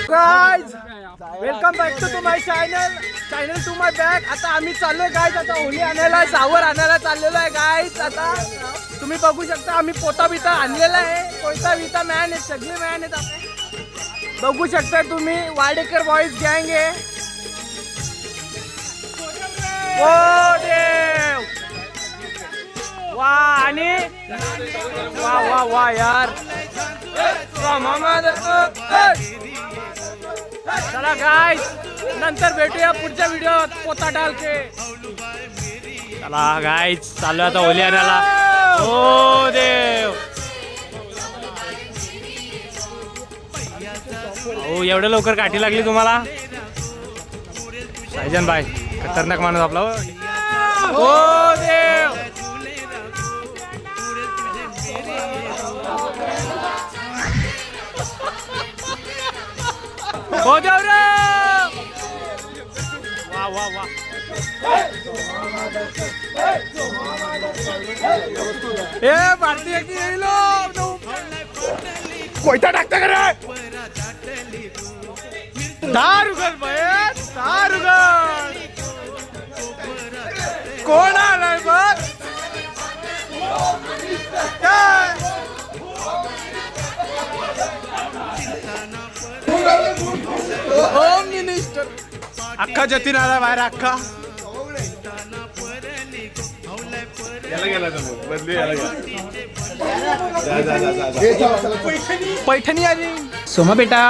Guys welcome back to my channel to my back. आता आम्ही चाललोय गाइस, आता होली आणायला, सावर आणायला चाललेलो आहे गाइस. आता तुम्ही बघू शकता आम्ही पोता बिता आणलेला आहे. पोता बिता मॅन आहेत, सगळे मॅन आहेत. बघू शकता तुम्ही, वाडेकर बॉईज गँग आहे. ओ देव वा, आणि वा वा वा यार. चला गाइस, नंतर भेटूया पुढच्या व्हिडिओत पोता डालके. चला गाइस, चालू आता होली आणायला. ओ देव, हो एवढं लवकर काठी लागली तुम्हाला? सायजन भाई खतरनाक माणूस आपला. ओ देव, हो देव रे. वा वा वा, ए भारतीय कोयता टाकता का रे? दारुगड बाय, दारुगड. कोण आलाय बघ? होम मिनिस्टर अख्खा जतीन आला बाहेर. अख्खा पैठणी आली. सोमा बेटा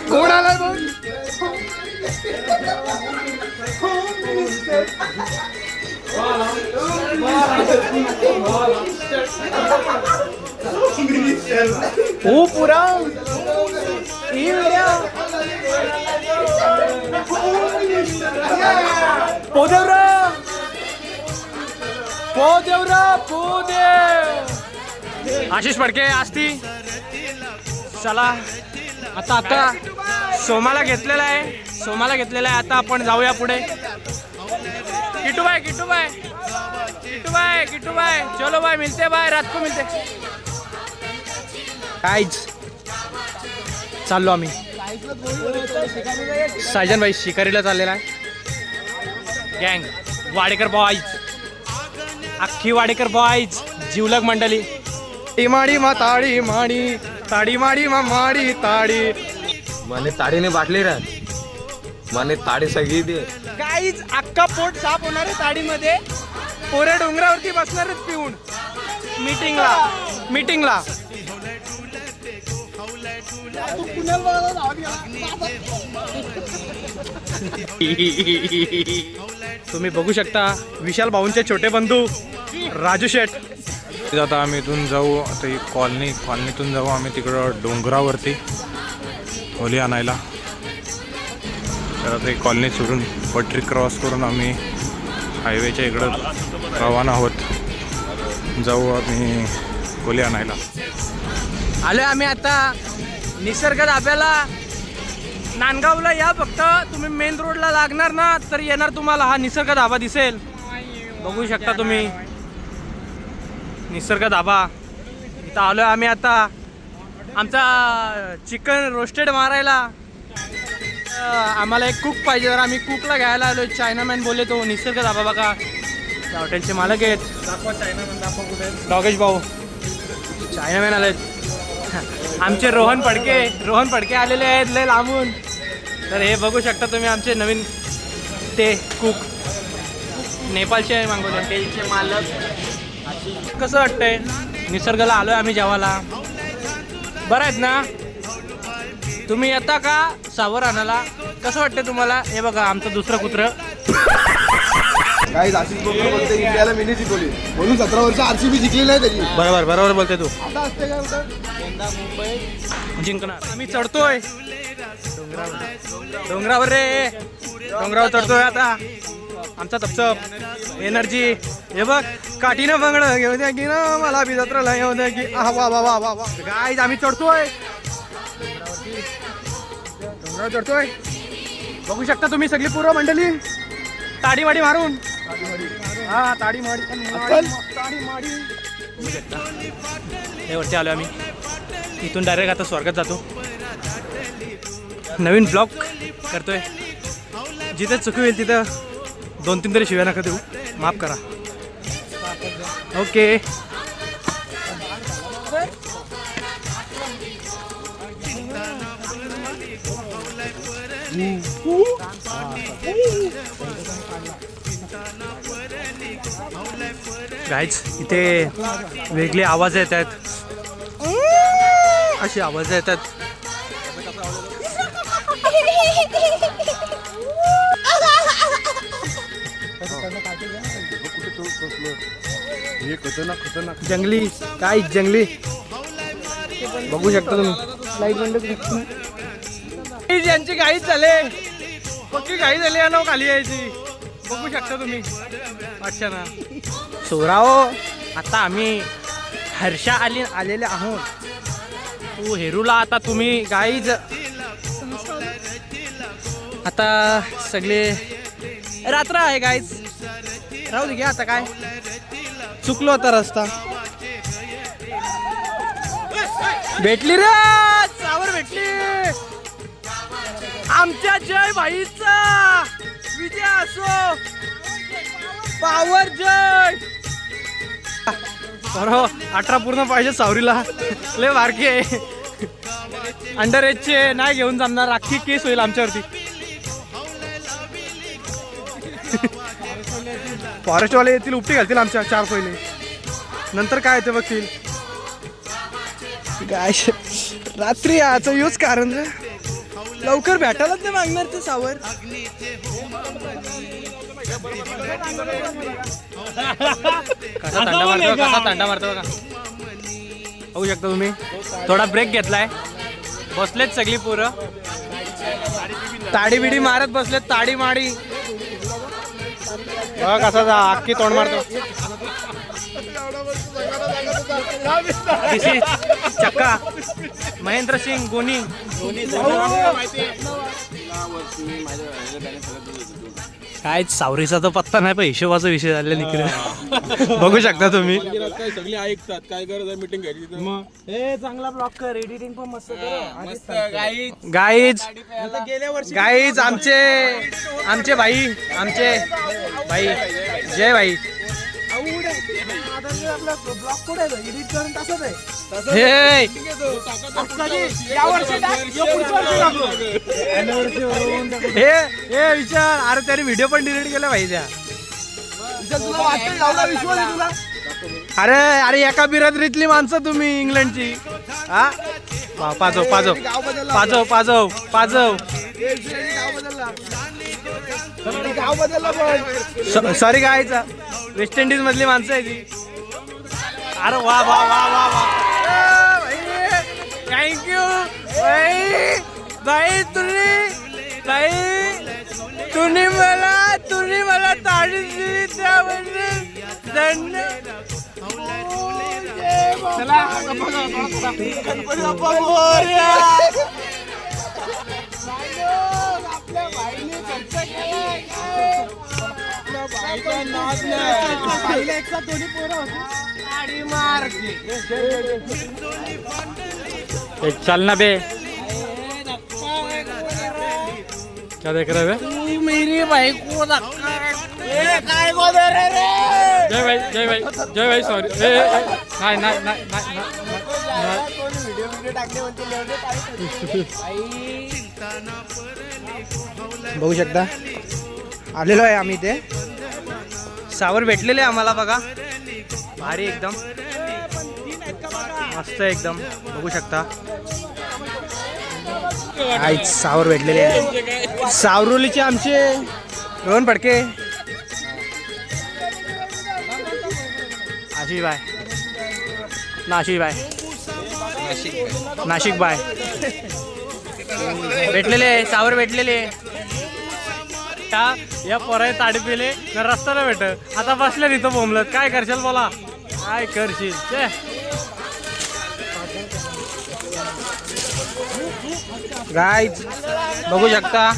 कोण आलाय बघ? ओ पुरा पोदेवरा, पोदेवरा, पोदेव. आशिष फडके असती. चला आता सोमाला घेतलेला आहे, सोमाला घेतलेला आहे. आता आपण जाऊया पुढे. किट्टूबाई, किट्टूबाई, किट्टूबाई, किट्टूबाई, चलो बाय, मिलते बाय, रात को मिलते. गाइस चाललो आम्ही. सायजन भाई शिकारीला चाललेला आहे. गँग वाडेकर बॉईज, अख्खी वाडेकर बॉईज, जीवलग मंडळी. माडी मा ताडी माडी, ताडी माडी मा माडी ताडी. माने ताडीने बाटली राह, माने ताडी सगळी दे. गाईज अख्खा पोट साफ होणार आहे ताडीमध्ये. पोरे डोंगरावरती बसणार आहेत पिऊन मीटिंगला, मीटिंगला. तुम्ही बघू शकता विशाल भाऊंचे छोटे बंधू राजू शेठ. आता आम्ही इथून जाऊ, आता ही कॉलनीतून जाऊ आम्ही तिकडं डोंगरावरती होली आणायला. तर आता ही कॉलनी सोडून पटरी क्रॉस करून आम्ही हायवेच्या इकडं रवाना आहोत. जाऊ आम्ही होली आणायला. आलोय आम्ही आता निसर्ग धाब्याला. नांदगावला या, फक्त तुम्ही मेन रोडला लागणार ना तर येणार तुम्हाला हा निसर्ग धाबा दिसेल. बघू शकता तुम्ही निसर्ग धाबा. इथं आलोय आम्ही आता आमचा चिकन रोस्टेड मारायला. आम्हाला एक कुक पाहिजे, तर आम्ही कुकला घ्यायला आलोय. चायनामॅन बोलले तो निसर्ग धाबा बघा, त्या हॉटेलचे मालक आहेत. डॉगेश भाऊ चायनामॅन आले. आमचे रोहन फडके आलेले आहेत लय लांबून. तर हे बघू शकता तुम्ही आमचे नवीन ते कुक, नेपाळचे मागवले हॉटेलचे मालक. कसं वाटतंय? निसर्गाला आलोय आम्ही जेवायला. बरं आहेत ना तुम्ही? येता का सावर आणायला? कसं वाटतंय तुम्हाला? हे बघा आमचं दुसरं कुत्रं. काही आशिष बोलतो बोलते इंडियाला मिनी जिंकवली म्हणून 17 वर्ष आरसीबी जिंकलेली आहे त्याची. बरोबर बरोबर बोलते तू. आता असते काय यंदा मुंबई जिंकणार. आम्ही चढतोय डोंगरावर रे, डोंगरावर चढतोय आता. आमचा तपसप एनर्जी. हे बघ काठीनं बंगड घेऊ द्या की ना, मला बी जत्राला येऊ द्या की. वा वा वा वा वा. गाईज आम्ही चढतोय डोंगरावर चढतोय. बघू शकता तुम्ही सगळी पूर्व मंडळी ताडी वाडी मारून. हा ताडी माडी, ताडी माडी. हे वरती आलो आम्ही. इथून डायरेक्ट आता स्वर्गात जातो. नवीन ब्लॉग करतोय. जिथे चुकी होईल तिथं 2-3 तरी शिव्या नका देऊ, माफ करा. ओके. गाईज इथे वेगळे आवाज येत आहेत, असे आवाज येतात. जंगली काय जंगली बघू शकता तुम्ही. लाईट बंद यांची गाईच झाले, पक्की गाई झाली आहे ना खाली यायची, बघू शकता तुम्ही. अच्छा ना सोराव, आता आम्ही हर्षा आलेले आहोत. तू हेरूला आता तुम्ही गाईज आता सगळे रात्र आहे गाईज, राहू दे घ्या. आता काय चुकलो होता रस्ता. भेटली रे सावर, भेटली आमच्या जय भाईचा विजय असो. पावर जय. बरोबर 18 पूर्ण पाहिजे सावरीला, लय बारकी आहे. अंडर एजचे नाही घेऊन जमणार, अख्खी केस होईल आमच्यावरती. फॉरेस्टवाले येतील, उपटी घालतील आमच्या 4 पहिले, नंतर काय ते बघतील. काय रात्री याचं यूज कारण रे, लवकर भेटायलाच नाही मागणार ते सावर. कसा थंडा मारतो, कसा थंडा मारतो का होऊ शकता तुम्ही. थोडा ब्रेक घेतलाय, बसलेत सगळी पोरं, ताडी बिडी मारत बसलेत, ताडी माडी बघ कसा अख्खी तोंड मारतो. चक्का महेंद्र सिंग गोनी. काय सावरीचा तर पत्ता नाही, पण हिशोबाचा विषय झालेला निघले. बघू शकता तुम्ही. सगळी ऐकतात, काय गरज आहे मीटिंग घ्यायची. हे चांगला ब्लॉग कर, एडिटिंग पण मस्त कर. गाईज गाईज आमचे भाई, आमचे भाई जय भाई. हे विचार, अरे त्याने व्हिडिओ पण डिलीट केला भाई त्या. अरे अरे एका बिरादरीतली माणसं तुम्ही इंग्लंडची. हा पाजव पाजव पाजव पाजव पाजव. सॉरी गायचा, वेस्ट इंडिज मधली माणसं आहे ती. अरे वा वा वा वा वा, थँक्यू भाई. भाई तुम्ही मला ताडी दिली त्याबद्दल धन्यवाद. चल ना बे, क्या देख रहे हो मेरी भाई को धक्का. जय भाई जय भाई जय भाई. सॉरी नाही नाही नाही नाही. बघू शकता आलेलो आहे आम्ही. ते सावर भेटलेले आम्हाला बघा, भारी एकदम मस्त एकदम. बघू शकता आई सावर भेटलेले आहे. सावरुलीचे आमचे रोहन फडके, आशिष बाय, नाशिक बाय, नाशिक बाय भेटलेले सावर भेटलेले. या पोराय ताडी पिले ना रस्त्याला भेट, आता बसल्या तिथं बोंबलत. काय करशील बोला, काय करशील. गाईज बघू शकता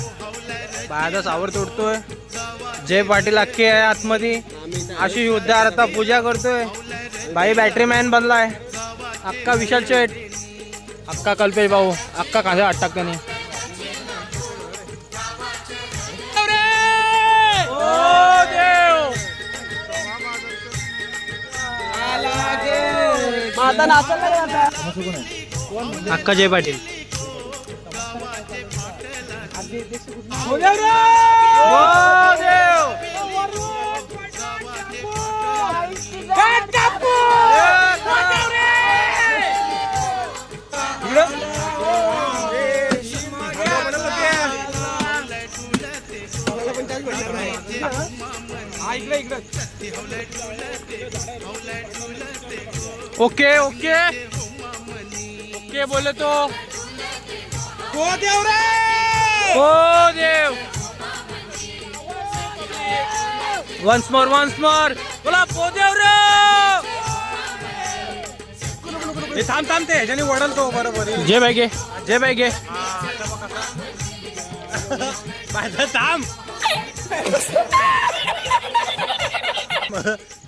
बाहेरचा सावर तोडतोय. जय पाटील अख्खे आहे आतमध्ये. अशी युद्धार आता पूजा करतोय. भाई बॅटरी मॅन बनलाय. अख्खा विशाल शेट अक्का कल्पेश भाऊ अक्का कांदे आठ टाकता नाही. अक्का जय पाटील. ओके ओके ओके बोले तो हो देव रे हो देव. वन्स मोर बोला हो देव रे. थांब ते ह्याच्याने वडलतो बरोबर. जय भाई गे जय भाई गे. थांब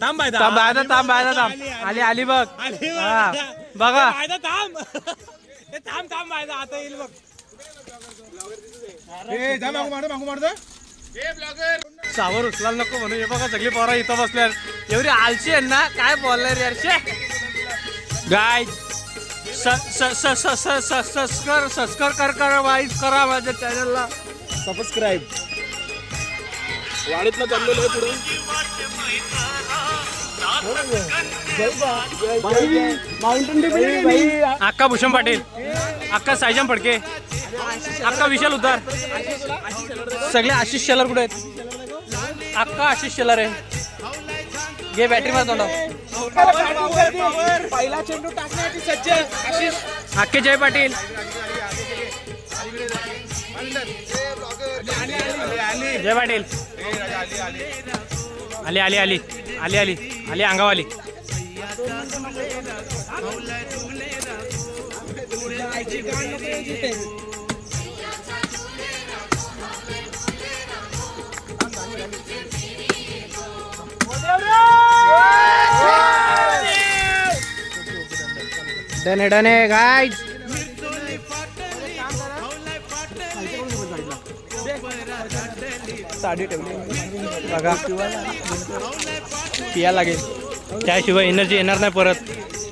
थांब आली आली बघ. हा बघा थांब आता येईल बघ. सावर उचलायला नको म्हणून हे बघा सगळी पोरं इथं बसल्यावर एवढी आलशी आहे ना काय बोलणार यार. गाय सबस्क्राईब करा माझ्या चॅनलला. सबस्क्राईब वाढीतलं चाललेलं आहे पुढे. अक्का भूषण पाटील अक्का साईजाम फडके अक्का विशाल उद्धार सगळे आशिष शेलार कुठे आहेत. अक्का आशिष शेलार आहे. घे बॅटरी माझा तोंडा. पहिला चेंडू टाकण्यासाठी सज्ज आशिष. अक्के जय पाटील. जय पाटील. आली आली आली आली आली आली अंगावाली. डने डने गाइस. साडी ठेवली बघा पिया लागेल त्याशिवाय एनर्जी येणार नाही परत.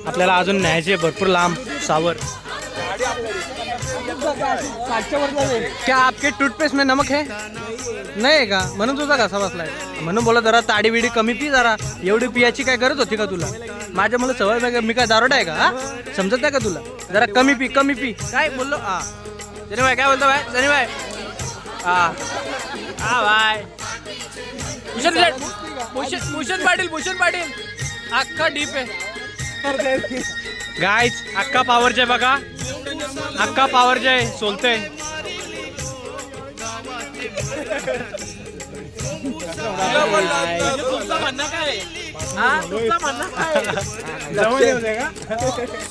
आपल्याला अजून न्यायचे भरपूर लांब सावर. क्या आपके टूथपेस्ट में नमक है नाही आहे का म्हणून तुझा घसा बसलाय. म्हणून बोला जरा ताडी बिडी कमी पी जरा. एवढी पियाची काय गरज होती का तुला. माझ्या मला सवय मी काय दारोडा आहे का. हा समजत नाही का तुला. जरा कमी पी काय बोललो. हा जनी भाई काय बोलतो भाई जनी भाई. हा हा भाई भूषण पाटील अक्का डीप आहे गाईज. अक्का पावर जय बघा अक्का पावर जय सोलते.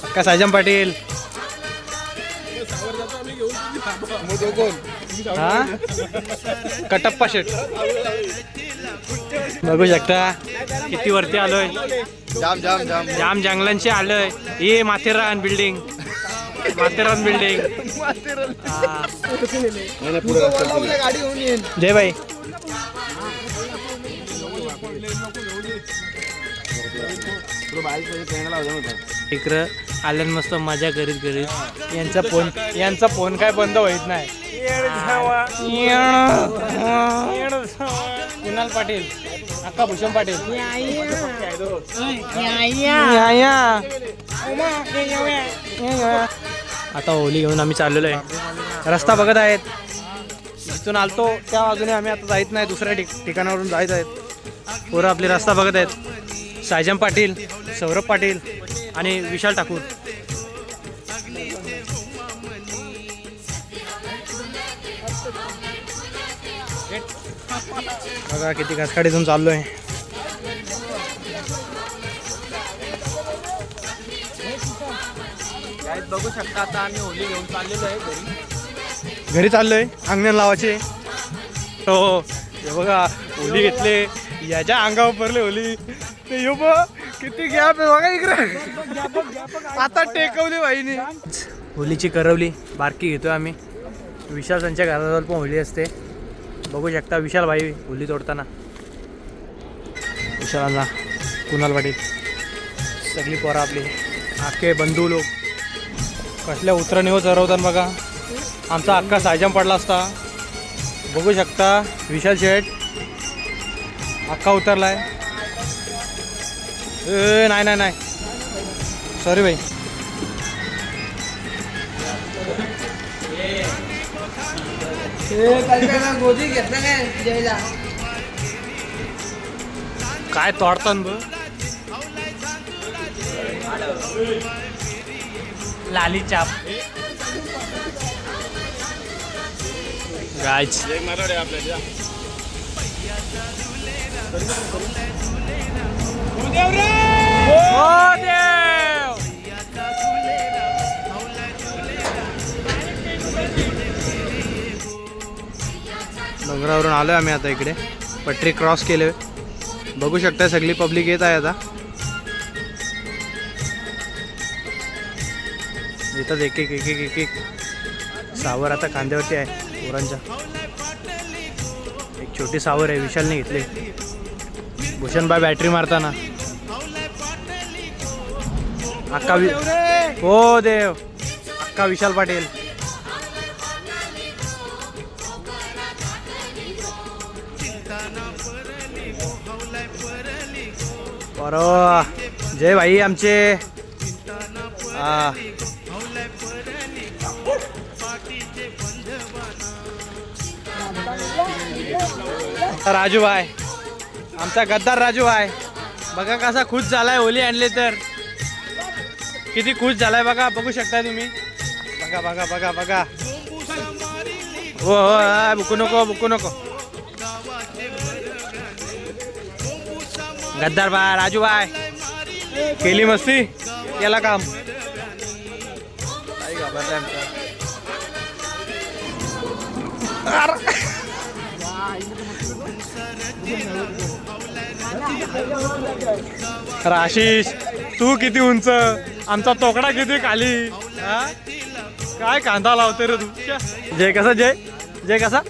अक्का साईजाम पाटील. हा कटप्पा शेट बघू शकता किती वरती आलोय. जाम जंगलांची आलोय. हे माथेरान बिल्डिंग. जय भाई. इकडं आल्यान मस्त मजा करीत यांचा फोन काय बंद होत नाही. कुणाल पाटील अक्का भूषण पाटील. आता होली घेऊन आम्ही चाललेलो आहे. रस्ता बघत आहेत. जिथून आलतो त्या बाजूने आम्ही आता जायत नाही. दुसऱ्या ठिकाणावरून जायचं आहेत. पोरं आपले रस्ता बघत आहेत. साईजाम पाटील सौरभ पाटील आणि विशाल ठाकूर. बघा किती घासकाडीतून चाललोय. बघू शकता आता आम्ही होली घेऊन चाललेलो आहे घरी चाललोय. अंगण लावायचे. हो हे बघा होली घेतले. याच्या अंगावर पडले होली. ते किती गॅप आहे बघा इकडे. आता टेकवली बाईने. होलीची करवली बारकी घेतोय आम्ही. विशाल त्यांच्या घराजवळ पण होली असते. बघू शकता विशाल भाई होली तोडताना. विशालांना कुणाल पाटील सगळी पोरं आपली अख्खे बंधू लोक कसल्या उतरणीवर चरवतात बघा. आमचा अख्खा सायजम पडला असता. बघू शकता विशाल शेठ अख्खा उतरलाय. नाही नाही नाही सॉरी भाई. काय तोडतात ब लाली चाप गायच. डोंगरावरून आलोय आम्ही आता इकडे. पटरी क्रॉस केले. बघू शकता सगळी पब्लिक येत आहे आता. येतात एक एक एक एक एक एक सावर आता खांद्यावरती आहे पोरांच्या. एक छोटी सावर आहे विशालने घेतली. भूषणबाई बॅटरी मारताना अक्का हो देव अक्का विशाल पाटील. बरोबर जय भाई आमचे. राजू भाई आमचा गद्दार राजू भाई बघा कसा खुश झालाय. होली आणले तर किती खुश झालाय बघा. बघू शकता तुम्ही. बघा बघा बघा बघा. हो हो बुकू नको बुकू नको. गद्दार भाई राजू भाई केली मस्ती केला काम. आशिष तू किती उंच आमचा तोकडा किती खाली. काय कांदा लावते रे तू. जय कसा जय जय कसा.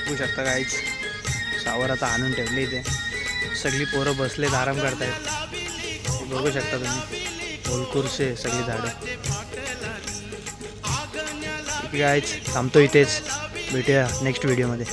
बघू शकता काहीच सावर आता आणून ठेवले इथे. सगळी पोरं बसलेत आराम करतायत. बघू शकता तुम्ही ओलकुरसे सगळी झाडं. गाईच थांबतो इथेच. भेटूया नेक्स्ट व्हिडिओमध्ये.